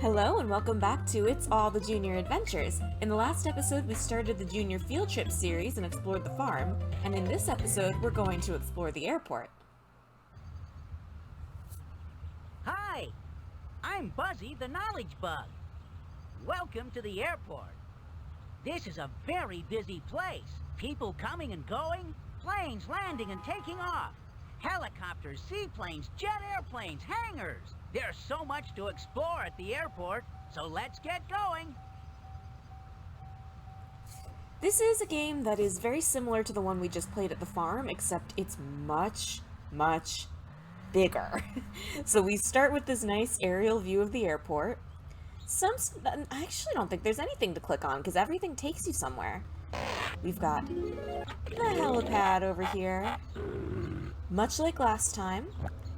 Hello and welcome back to It's All the Junior Adventures. In the last episode, we started the Junior Field Trip series and explored the farm, and in this episode, we're going to explore the airport. Hi, I'm Buzzy the Knowledge Bug. Welcome to the airport. This is a very busy place. People coming and going, planes landing and taking off, helicopters, seaplanes, jet airplanes, hangars. There's so much to explore at the airport, so let's get going. This is a game that is very similar to the one we just played at the farm, except it's much, much bigger. So we start with this nice aerial view of the airport. I actually don't think there's anything to click on because everything takes you somewhere. We've got the helipad over here. Much like last time,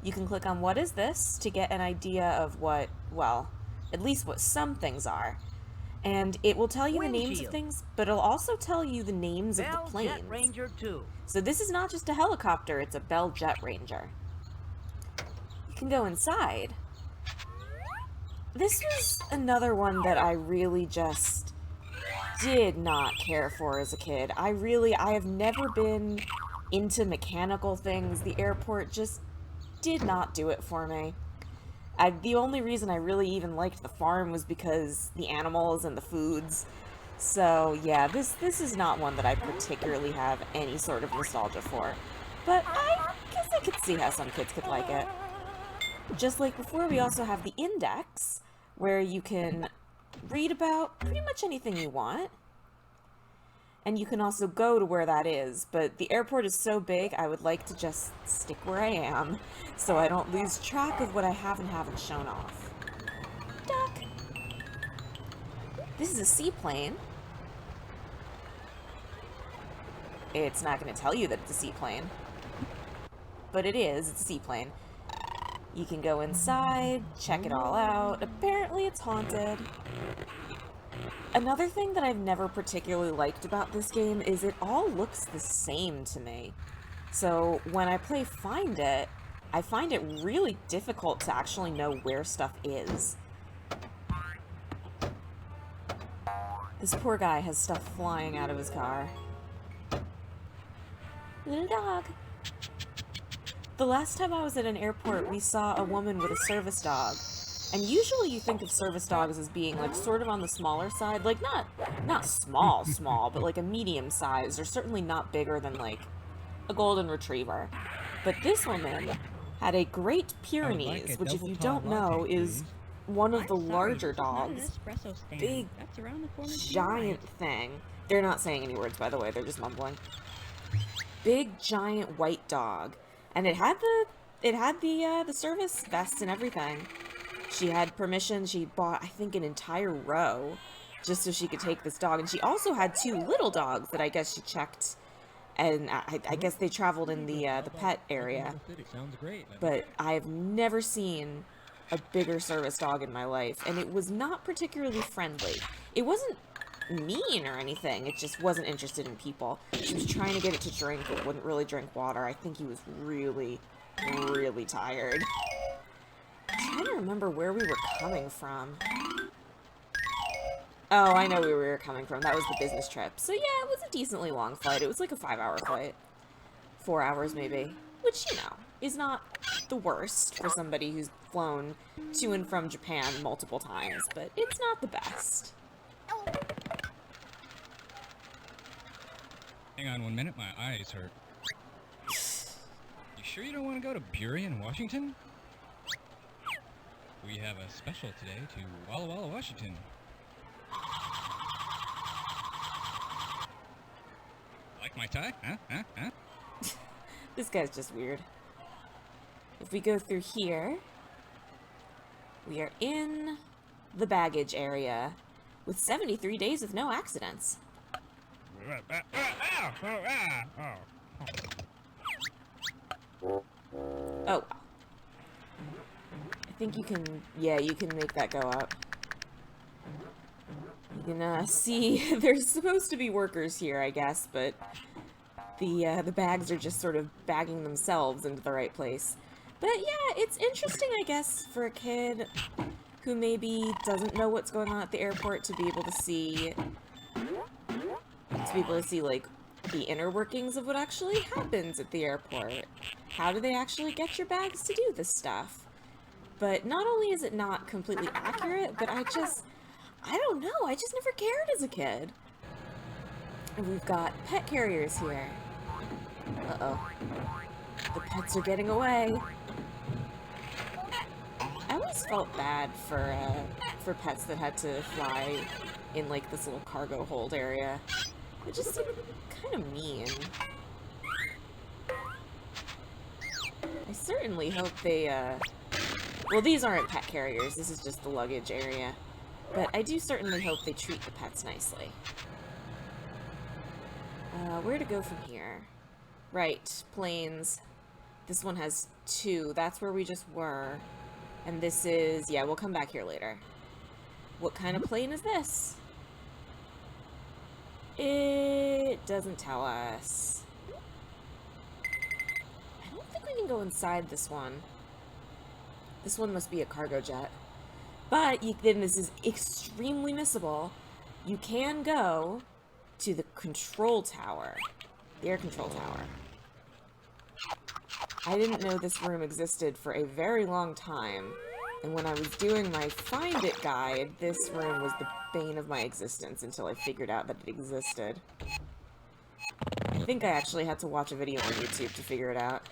you can click on what is this to get an idea of what, well, at least what some things are. And it will tell you the names of things, but it'll also tell you the names of the planes. Bell Jet Ranger 2. So this is not just a helicopter, it's a Bell Jet Ranger. You can go inside. This was another one that I really just did not care for as a kid. I have never been into mechanical things. The airport just did not do it for me. The only reason I really even liked the farm was because the animals and the foods. So yeah, this is not one that I particularly have any sort of nostalgia for. But I guess I could see how some kids could like it. Just like before, we also have the index, where you can read about pretty much anything you want. And you can also go to where that is, but the airport is so big, I would like to just stick where I am, so I don't lose track of what I have and haven't shown off. Duck! This is a seaplane. It's not going to tell you that it's a seaplane. But it is, it's a seaplane. You can go inside, check it all out. Apparently it's haunted. Another thing that I've never particularly liked about this game is it all looks the same to me. So when I play Find It, I find it really difficult to actually know where stuff is. This poor guy has stuff flying out of his car. Little dog. The last time I was at an airport, we saw a woman with a service dog. And usually you think of service dogs as being, like, sort of on the smaller side. Like, not small, but, like, a medium size. Or certainly not bigger than, like, a golden retriever. But this woman had a Great Pyrenees, which, if you don't know, is one of the larger dogs. Big, giant thing. They're not saying any words, by the way. They're just mumbling. Big, giant white dog. And it had the service vests and everything. She had permission. She bought, I think, an entire row just so she could take this dog. And she also had two little dogs that I guess she checked. And I guess they traveled in the pet area. But I have never seen a bigger service dog in my life. And it was not particularly friendly. It wasn't mean or anything. It just wasn't interested in people. She was trying to get it to drink. It wouldn't really drink water. I think he was really, really tired. I'm trying to remember where we were coming from. Oh, I know where we were coming from. That was the business trip. So yeah, it was a decently long flight. It was like a 5-hour flight. 4 hours maybe. Which, you know, is not the worst for somebody who's flown to and from Japan multiple times, but it's not the best. Hang on 1 minute, my eyes hurt. You sure you don't want to go to Burien, Washington? We have a special today to Walla Walla, Washington. Like my tie? Huh? This guy's just weird. If we go through here, we are in the baggage area with 73 days with no accidents. Oh. I think you can, yeah, you can make that go up. You can see there's supposed to be workers here, I guess, but the bags are just sort of bagging themselves into the right place. But yeah, it's interesting, I guess, for a kid. who maybe doesn't know what's going on at the airport to be able to see like the inner workings of what actually happens at the airport. How do they actually get your bags to do this stuff? But not only is it not completely accurate, but I don't know, I just never cared as a kid. And we've got pet carriers here. Uh-oh. The pets are getting away. I always felt bad for pets that had to fly in like this little cargo hold area. It just seemed kind of mean. I certainly hope they, well, these aren't pet carriers, this is just the luggage area. But I do certainly hope they treat the pets nicely. Where to go from here? Right, planes. This one has 2, that's where we just were. And this is, yeah, we'll come back here later. What kind of plane is this? It doesn't tell us. I don't think we can go inside this one. This one must be a cargo jet. But then this is extremely missable. You can go to the control tower. The air control tower. I didn't know this room existed for a very long time. And when I was doing my Find It guide, this room was the bane of my existence until I figured out that it existed. I think I actually had to watch a video on YouTube to figure it out.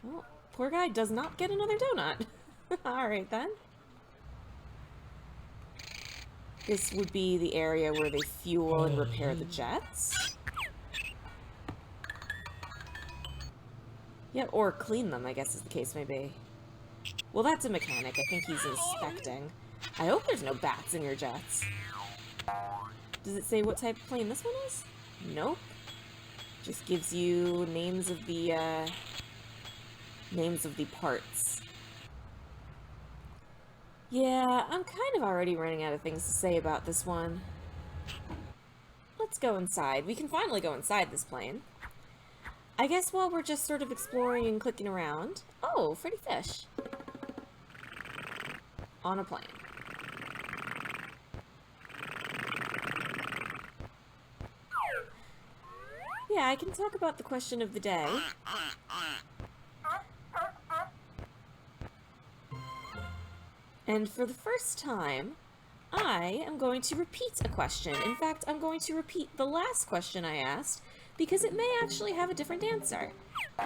Well, poor guy does not get another donut. Alright then. This would be the area where they fuel and repair the jets. Yeah, or clean them, I guess is the case may be. Well, that's a mechanic. I think he's inspecting. I hope there's no bats in your jets. Does it say what type of plane this one is? Nope. Just gives you names of the parts. Yeah, I'm kind of already running out of things to say about this one. Let's go inside. We can finally go inside this plane. I guess while we're just sort of exploring and clicking around... Oh, pretty fish. On a plane. Yeah, I can talk about the question of the day. And for the first time, I am going to repeat a question. In fact, I'm going to repeat the last question I asked, because it may actually have a different answer.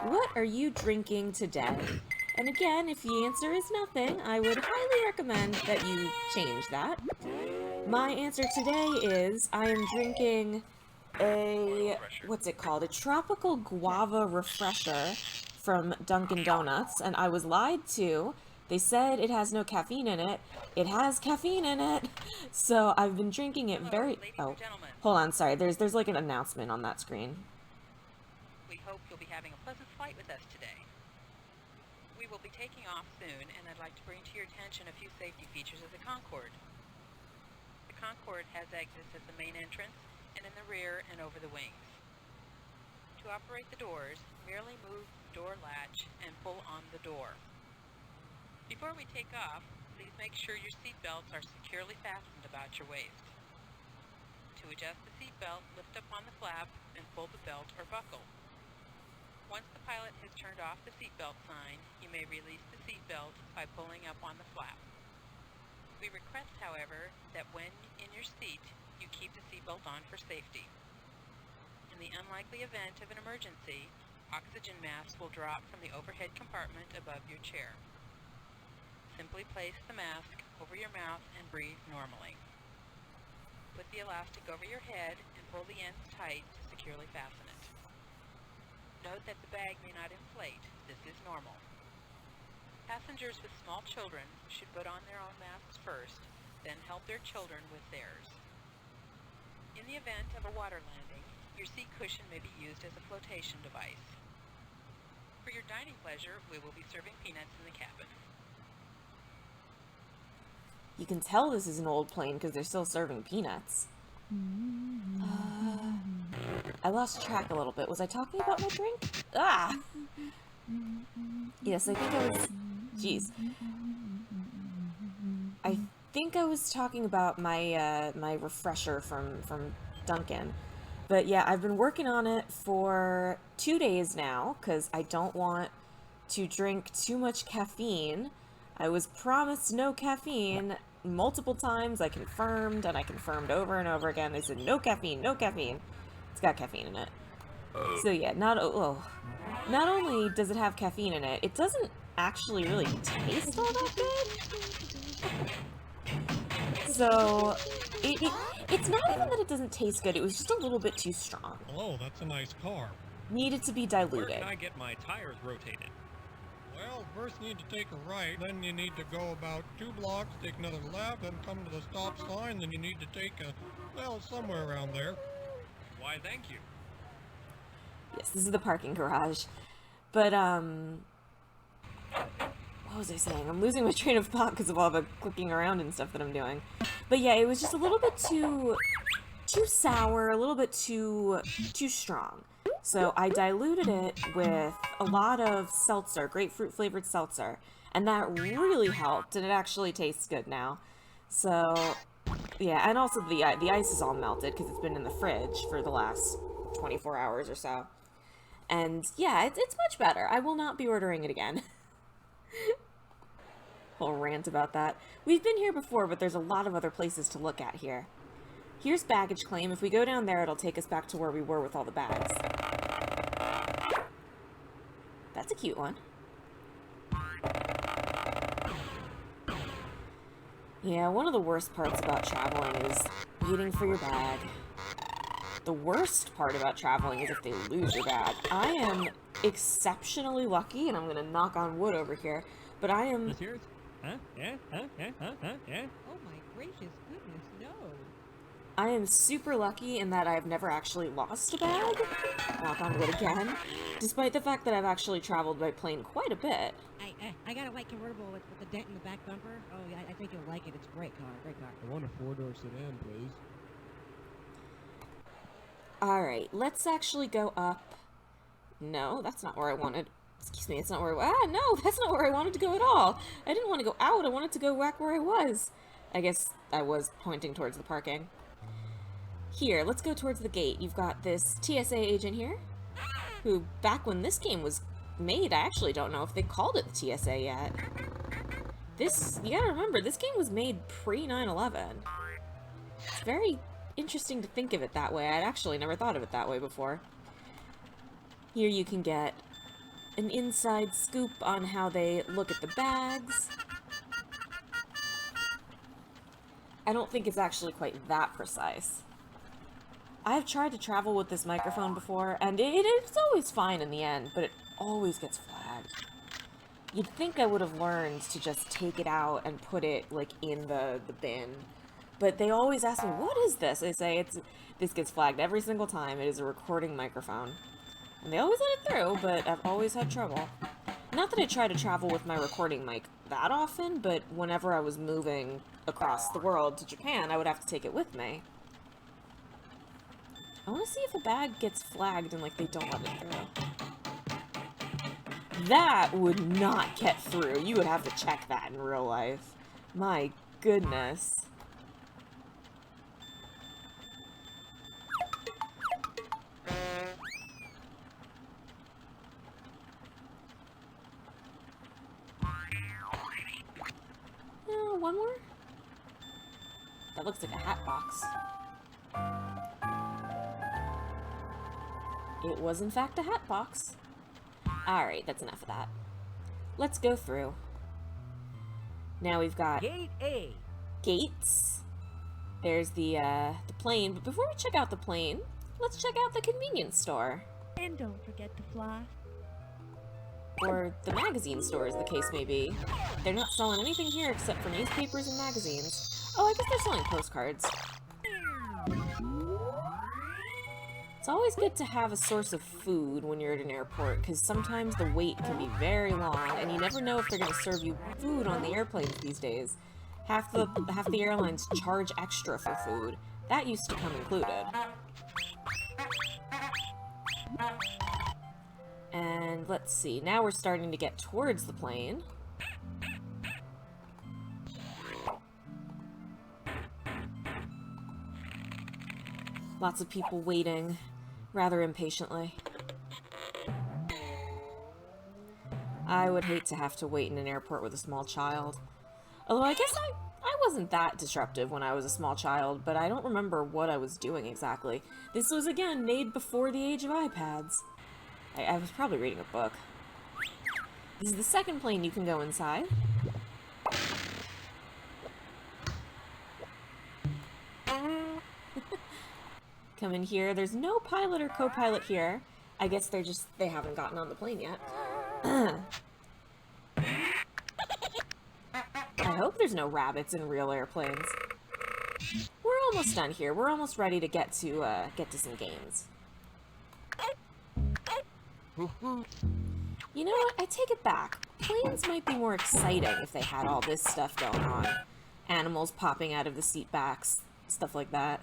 What are you drinking today? And again, if the answer is nothing, I would highly recommend that you change that. My answer today is, I am drinking a, what's it called? A tropical guava refresher from Dunkin' Donuts, and I was lied to. They said it has no caffeine in it. It has caffeine in it. So I've been drinking it very... Oh, hold on, sorry. There's like an announcement on that screen. We hope you'll be having a pleasant flight with us today. We will be taking off soon, and I'd like to bring to your attention a few safety features of the Concorde. The Concorde has exits at the main entrance and in the rear and over the wings. To operate the doors, merely move the door latch and pull on the door. Before we take off, please make sure your seat belts are securely fastened about your waist. To adjust the seat belt, lift up on the flap and pull the belt or buckle. Once the pilot has turned off the seatbelt sign, you may release the seatbelt by pulling up on the flap. We request, however, that when in your seat, you keep the seatbelt on for safety. In the unlikely event of an emergency, oxygen masks will drop from the overhead compartment above your chair. Simply place the mask over your mouth and breathe normally. Put the elastic over your head and pull the ends tight to securely fasten it. Note that the bag may not inflate. This is normal. Passengers with small children should put on their own masks first, then help their children with theirs. In the event of a water landing, your seat cushion may be used as a flotation device. For your dining pleasure, we will be serving peanuts in the cabin. You can tell this is an old plane because they're still serving peanuts. I lost track a little bit. Was I talking about my drink? Ah! Yes, I think I was... Jeez. I think I was talking about my, my refresher from Dunkin'. But yeah, I've been working on it for 2 days now, because I don't want to drink too much caffeine. I was promised no caffeine multiple times. I confirmed, and I confirmed over and over again. They said, no caffeine, no caffeine. It's got caffeine in it. So yeah, not only does it have caffeine in it, it doesn't actually really taste all that good. So, it's not even that it doesn't taste good, it was just a little bit too strong. Oh, that's a nice car. Needed to be Where diluted. can I get my tires rotated? Well, first you need to take a right, then you need to go about 2 blocks, take another left, then come to the stop sign, then you need to take a, well, somewhere around there. Why, thank you. Yes, this is the parking garage. But, what was I saying? I'm losing my train of thought because of all the clicking around and stuff that I'm doing. But yeah, it was just a little bit too sour, a little bit too strong. So I diluted it with a lot of seltzer, grapefruit flavored seltzer, and that really helped, and it actually tastes good now. So yeah, and also the ice is all melted because it's been in the fridge for the last 24 hours or so. And yeah, it's much better. I will not be ordering it again. Whole rant about that. We've been here before, but there's a lot of other places to look at here. Here's baggage claim. If we go down there, it'll take us back to where we were with all the bags. That's a cute one. Yeah, one of the worst parts about traveling is waiting for your bag. The worst part about traveling is if they lose your bag. I am exceptionally lucky, and I'm gonna knock on wood over here, but I am... This yours? Huh? Yeah? Huh? Yeah? Huh? Huh? Yeah? Oh my gracious goodness, no. I am super lucky in that I've never actually lost a bag. Knock on wood again. Despite the fact that I've actually traveled by plane quite a bit. I got a white convertible with the dent in the back bumper. Oh, yeah, I think you'll like it. It's a great car, great car. I want a 4-door sedan, please. Alright, let's actually go up. No, that's not where I wanted. Excuse me, it's not where no, that's not where I wanted to go at all. I didn't want to go out, I wanted to go back where I was. I guess I was pointing towards the parking. Here, let's go towards the gate. You've got this TSA agent here, who, back when this game was made, I actually don't know if they called it the TSA yet. This, you gotta remember, this game was made pre-9/11. It's very interesting to think of it that way. I'd actually never thought of it that way before. Here you can get an inside scoop on how they look at the bags. I don't think it's actually quite that precise. I've tried to travel with this microphone before, and it's always fine in the end, but it always gets flagged. You'd think I would have learned to just take it out and put it, like, in the bin. But they always ask me, what is this? I say, this gets flagged every single time. It is a recording microphone. And they always let it through, but I've always had trouble. Not that I try to travel with my recording mic that often, but whenever I was moving across the world to Japan, I would have to take it with me. I want to see if a bag gets flagged and, like, they don't let it through. That would not get through. You would have to check that in real life. My goodness. One more? That looks like a hat box. It was in fact a hat box. Alright, that's enough of that. Let's go through. Now we've got Gate A. gates. There's the plane, but before we check out the plane, let's check out the convenience store. And don't forget to fly. Or the magazine store, as the case may be. They're not selling anything here except for newspapers and magazines. Oh, I guess they're selling postcards. It's always good to have a source of food when you're at an airport, because sometimes the wait can be very long, and you never know if they're going to serve you food on the airplanes these days. Half the airlines charge extra for food. That used to come included. And let's see, now we're starting to get towards the plane. Lots of people waiting rather impatiently. I would hate to have to wait in an airport with a small child. Although I guess I wasn't that disruptive when I was a small child, but I don't remember what I was doing exactly. This was, again, made before the age of iPads. I was probably reading a book. This is the second plane you can go inside. Come in here. There's no pilot or co-pilot here. I guess they haven't gotten on the plane yet. I hope there's no rabbits in real airplanes. We're almost done here. We're almost ready to get to some games. You know what? I take it back. Planes might be more exciting if they had all this stuff going on. Animals popping out of the seat backs, stuff like that.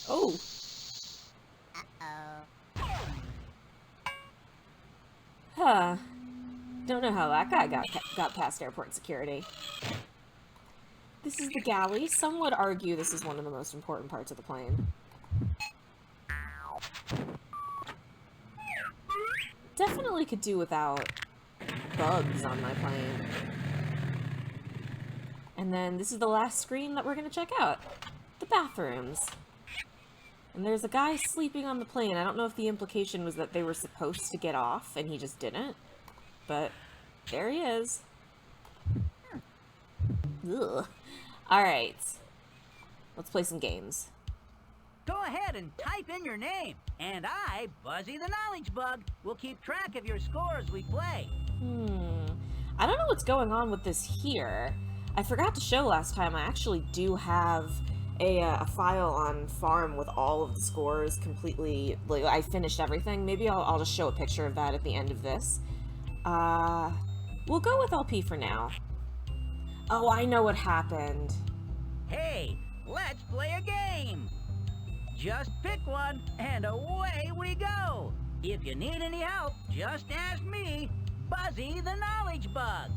Oh. Huh. Don't know how that guy got past airport security. This is the galley. Some would argue this is one of the most important parts of the plane. Definitely could do without bugs on my plane. And then this is the last screen that we're going to check out. The bathrooms. And there's a guy sleeping on the plane. I don't know if the implication was that they were supposed to get off and he just didn't. But there he is. Ugh. Alright. Let's play some games. Go ahead and type in your name, and I, Buzzy the Knowledge Bug, will keep track of your score as we play. I don't know what's going on with this here. I forgot to show last time, I actually do have a file on Farm with all of the scores completely, like, I finished everything. Maybe I'll just show a picture of that at the end of this. We'll go with LP for now. Oh, I know what happened. Hey, let's play a game! Just pick one, and away we go! If you need any help, just ask me, Buzzy the Knowledge Bug.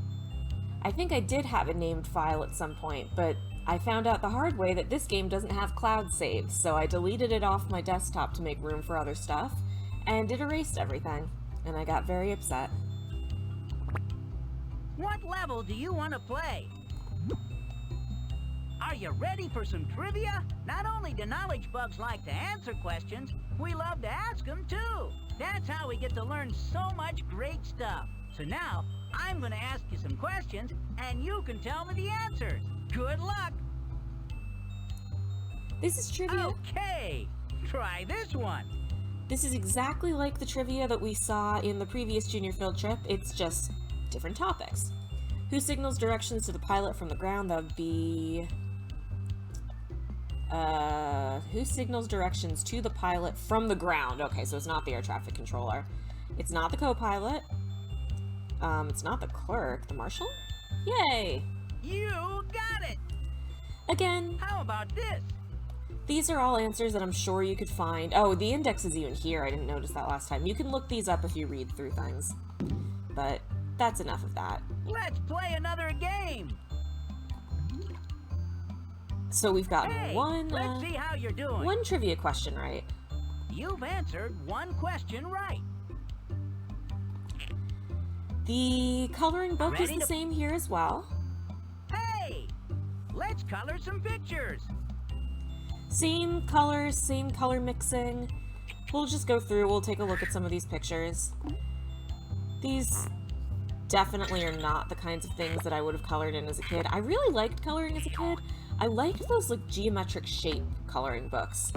I think I did have a named file at some point, but I found out the hard way that this game doesn't have cloud saves, so I deleted it off my desktop to make room for other stuff, and it erased everything, and I got very upset. What level do you want to play? Are you ready for some trivia? Not only do knowledge bugs like to answer questions, we love to ask them too. That's how we get to learn so much great stuff. So now, I'm going to ask you some questions, and you can tell me the answers. Good luck! This is trivia. Okay, try this one. This is exactly like the trivia that we saw in the previous junior field trip. It's just different topics. Who signals directions to the pilot from the ground? That would be... who signals directions to the pilot from the ground? Okay, so it's not the air traffic controller. It's not the co-pilot. It's not the clerk. The marshal? Yay! You got it! Again, How about this? these are all answers that I'm sure you could find. Oh, the index is even here. I didn't notice that last time. You can look these up if you read through things. But that's enough of that. Let's play another game! So we've gotten Hey, let's see how you're doing. one trivia question right. You've answered one question right. The coloring book is Ready the to- same here as well. Hey, let's color some pictures. Same colors, same color mixing. We'll just go through, we'll take a look at some of these pictures. These definitely are not the kinds of things that I would have colored in as a kid. I really liked coloring as a kid. I liked those like geometric shape coloring books.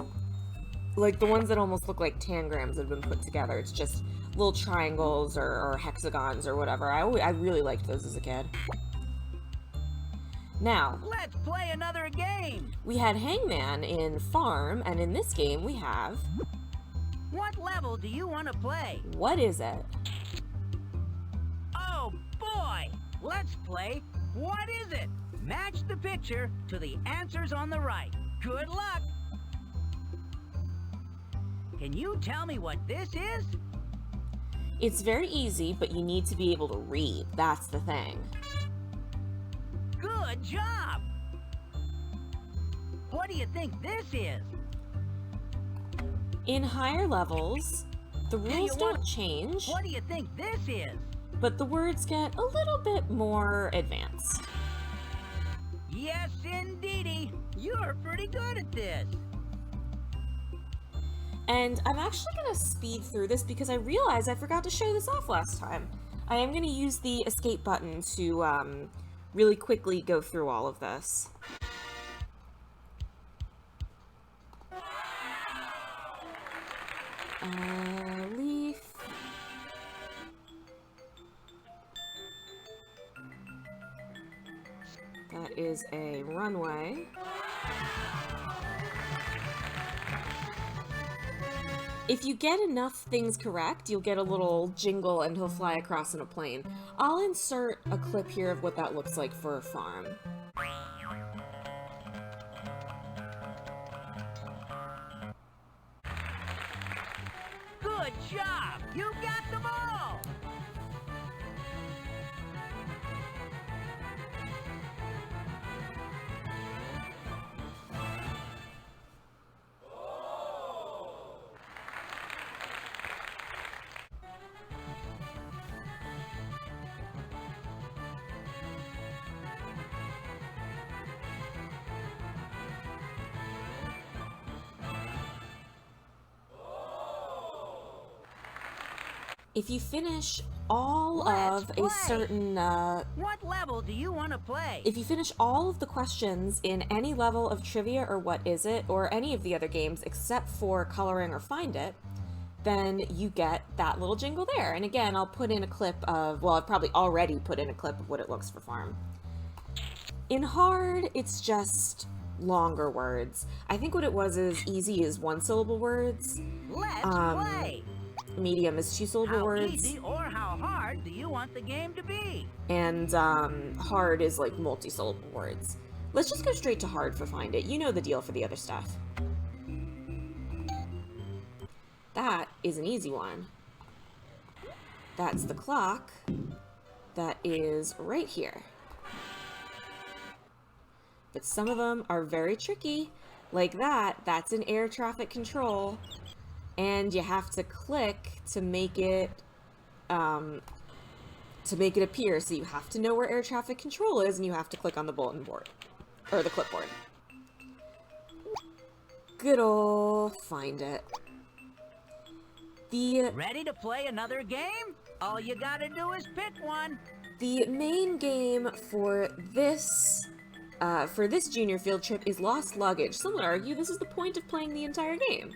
Like the ones that almost look like tangrams that have been put together. It's just little triangles or hexagons or whatever. I really liked those as a kid. Now, Let's play another game. we had Hangman in Farm, and in this game we have... What level do you want to play? What is it? Oh boy, let's play What Is It? Match the picture to the answers on the right. Good luck. Can you tell me what this is? It's very easy, but you need to be able to read. That's the thing. Good job! What do you think this is? In higher levels, the you rules want- don't change, What do you think this is? but the words get a little bit more advanced. Yes, indeedy. You're pretty good at this. And I'm actually going to speed through this because I realized I forgot to show this off last time. I am going to use the escape button to really quickly go through all of this. Leaf. That is a runway. If you get enough things correct, you'll get a little jingle and he'll fly across in a plane. I'll insert a clip here of what that looks like for a farm. Good job! You got them all! If you finish all Let's of a play. certain, What level do you want to play? if you finish all of the questions in any level of Trivia or What Is It, or any of the other games except for Coloring or Find It, then you get that little jingle there. And again, I'll put in a clip of, well, I've probably already put in a clip of what it looks for farm. In Hard, it's just longer words. I think what it was is Easy is one-syllable words. Let's play! Medium is two-syllable How words. easy or how hard do you want the game to be? And hard is like multi-syllable words. Let's just go straight to hard for Find It. You know the deal for the other stuff. That is an easy one. That's the clock. That is right here. But some of them are very tricky. Like that, that's an air traffic control. And you have to click to make it appear. So you have to know where air traffic control is, and you have to click on the bulletin board or the clipboard. Good ol' Find It. Ready to play another game? All you gotta do is pick one. The main game for this junior field trip is Lost Luggage. Some would argue this is the point of playing the entire game.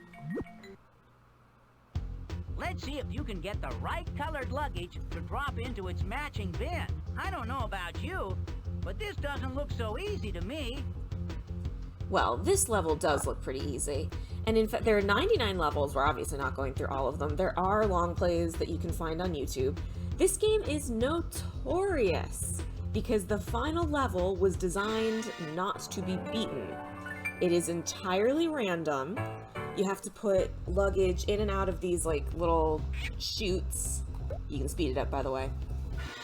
Let's see if you can get the right colored luggage to drop into its matching bin. I don't know about you, but this doesn't look so easy to me. Well, this level does look pretty easy. And in fact, there are 99 levels. We're obviously not going through all of them. There are long plays that you can find on YouTube. This game is notorious because the final level was designed not to be beaten. It is entirely random. You have to put luggage in and out of these like little chutes. You can speed it up, by the way.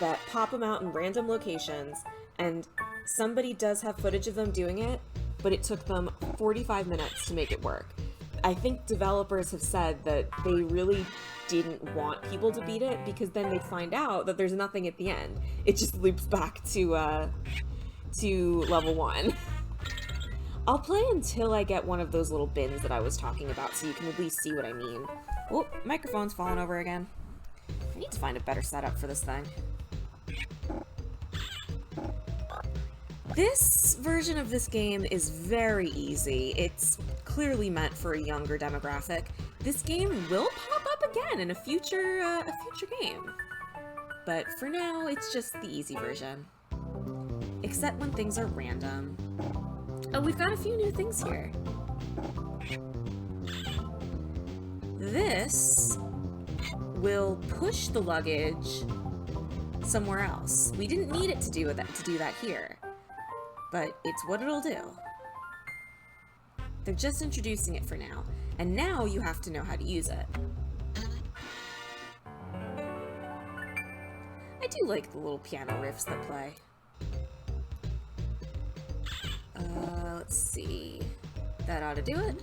That pop them out in random locations, and somebody does have footage of them doing it, but it took them 45 minutes to make it work. I think developers have said that they really didn't want people to beat it because then they'd find out that there's nothing at the end. It just loops back to level 1. I'll play until I get one of those little bins that I was talking about so you can at least see what I mean. Oh, microphone's falling over again. I need to find a better setup for this thing. This version of this game is very easy. It's clearly meant for a younger demographic. This game will pop up again in a future game. But for now, it's just the easy version. Except when things are random. Oh, we've got a few new things here. This will push the luggage somewhere else. We didn't need it to do that here, but it's what it'll do. They're just introducing it for now, and now you have to know how to use it. I do like the little piano riffs that play. Let's see. That ought to do it.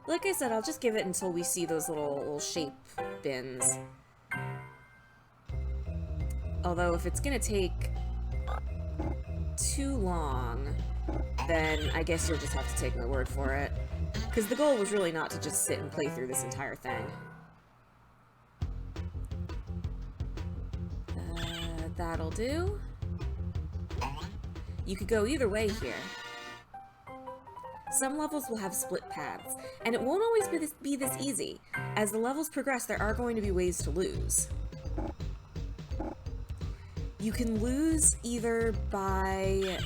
Like I said, I'll just give it until we see those little shape bins. Although if it's gonna take too long, then I guess you'll just have to take my word for it. Because the goal was really not to just sit and play through this entire thing. That'll do. You could go either way here. Some levels will have split paths, and it won't always be this easy. As the levels progress, there are going to be ways to lose. You can lose either by...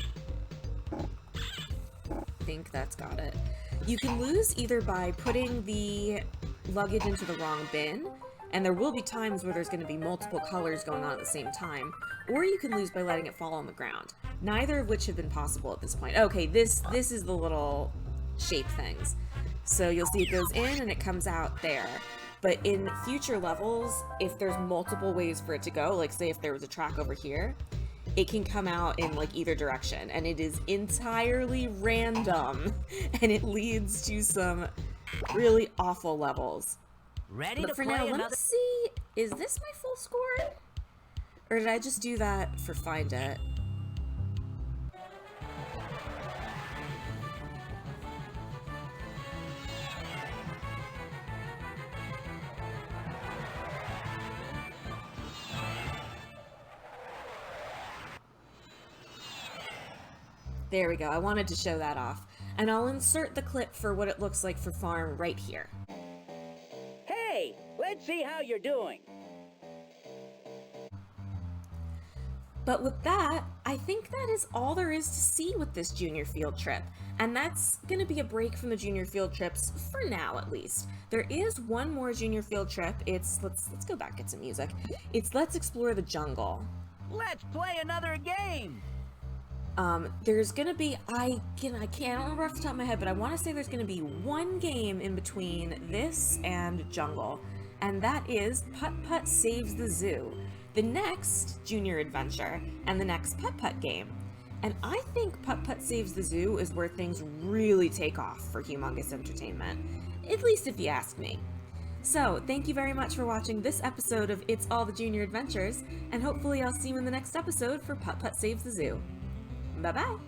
I think that's got it. You can lose either by putting the luggage into the wrong bin, and there will be times where there's going to be multiple colors going on at the same time, or you can lose by letting it fall on the ground. Neither of which have been possible at this point. Okay, this is the little shape things. So you'll see it goes in and it comes out there. But in future levels, if there's multiple ways for it to go, like say if there was a track over here, it can come out in like either direction, and it is entirely random, and it leads to some really awful levels. Ready But to for play now, let me another? see, is this my full score? Or did I just do that for Find It? There we go, I wanted to show that off. And I'll insert the clip for what it looks like for Farm right here. Hey, let's see how you're doing. But with that, I think that is all there is to see with this junior field trip. And that's gonna be a break from the junior field trips, for now at least. There is one more junior field trip. It's, let's go back, get some music. It's Let's Explore the Jungle. Let's play another game. There's gonna be, I don't remember off the top of my head, but I wanna say there's gonna be one game in between this and Jungle. And that is Putt Putt Saves the Zoo. The next junior adventure, and the next Putt Putt game. And I think Putt Putt Saves the Zoo is where things really take off for Humongous Entertainment. At least if you ask me. So, thank you very much for watching this episode of It's All the Junior Adventures, and hopefully I'll see you in the next episode for Putt Putt Saves the Zoo. Bye-bye!